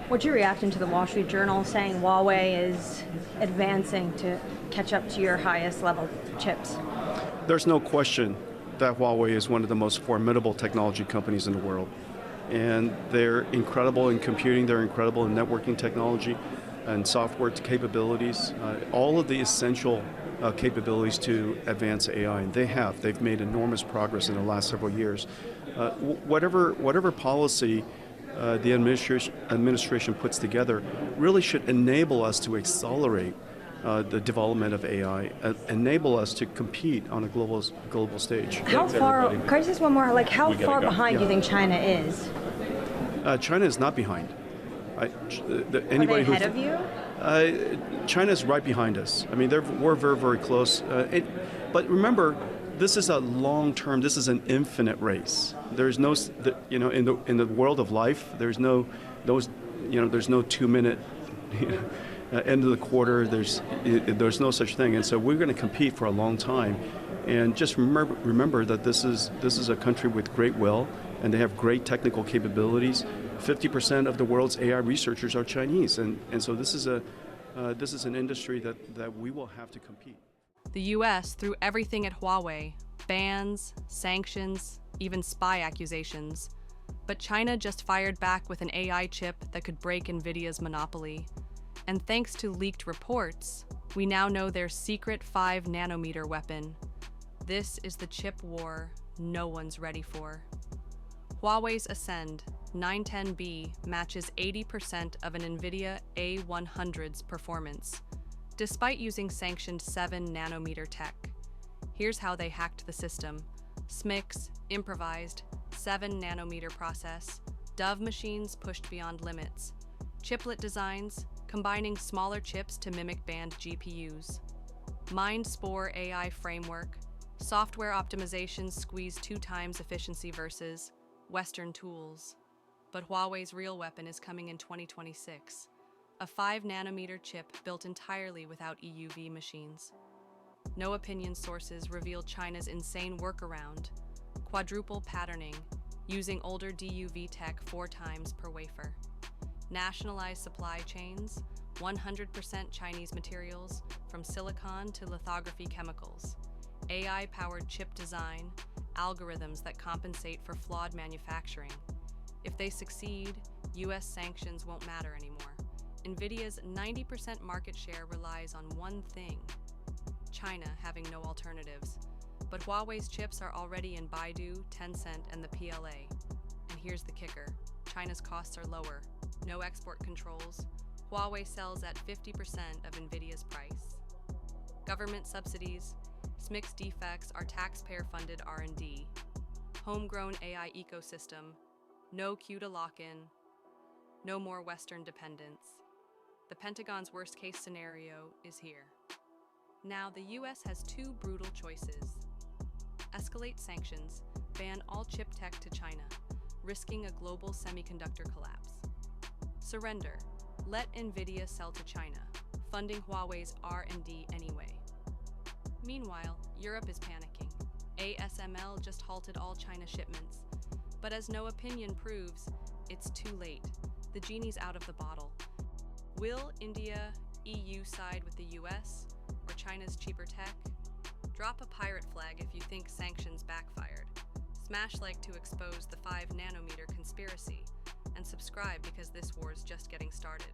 What's your reaction to the Wall Street Journal saying Huawei is advancing to catch up to your highest level chips? There's no question that Huawei is one of the most formidable technology companies in the world. And they're incredible in computing, they're incredible in networking technology and software capabilities, all of the essential capabilities to advance AI, and they've made enormous progress in the last several years. Whatever policy the administration puts together really should enable us to accelerate the development of AI, enable us to compete on a global stage. How far, can I just one more, like how far behind do you think China is? China is not behind. Anybody ahead of you? China's right behind us. I mean, we're very, very close. But remember, this is a long-term, this is an infinite race. There's no, in the world of life, there's no 2-minute end of the quarter. There's no such thing. And so we're going to compete for a long time. And just remember that this is a country with great will, and they have great technical capabilities. 50% of the world's AI researchers are Chinese, and so this is an industry that we will have to compete. The U.S. threw everything at Huawei: bans, sanctions, even spy accusations. But China just fired back with an AI chip that could break Nvidia's monopoly. And thanks to leaked reports, we now know their secret 5-nanometer weapon. This is the chip war no one's ready for. Huawei's Ascend 910B matches 80% of an Nvidia A100's performance, despite using sanctioned 7-nanometer tech. Here's how they hacked the system: SMICs, improvised, 7-nanometer process, Dove machines pushed beyond limits, chiplet designs, combining smaller chips to mimic band GPUs, MindSpore AI framework, software optimizations squeeze 2 times efficiency versus Western tools. But Huawei's real weapon is coming in 2026, a 5-nanometer chip built entirely without EUV machines. No opinion sources revealed China's insane workaround: quadruple patterning, using older DUV tech 4 times per wafer. Nationalized supply chains, 100% Chinese materials, from silicon to lithography chemicals. AI-powered chip design, algorithms that compensate for flawed manufacturing. If they succeed, US sanctions won't matter anymore. Nvidia's 90% market share relies on one thing: China having no alternatives. But Huawei's chips are already in Baidu, Tencent, and the PLA. And here's the kicker: China's costs are lower. No export controls. Huawei sells at 50% of Nvidia's price. Government subsidies, SMIC's defects are taxpayer-funded R&D. Homegrown AI ecosystem, no queue to lock in, no more Western dependence. The Pentagon's worst-case scenario is here. Now, the US has 2 brutal choices. Escalate sanctions, ban all chip tech to China, risking a global semiconductor collapse. Surrender, let Nvidia sell to China, funding Huawei's R&D anyway. Meanwhile, Europe is panicking. ASML just halted all China shipments. But as No Opinion proves, it's too late. The genie's out of the bottle. Will India, EU side with the US, or China's cheaper tech? Drop a pirate flag if you think sanctions backfired. Smash like to expose the 5-nanometer conspiracy. And subscribe because this war's just getting started.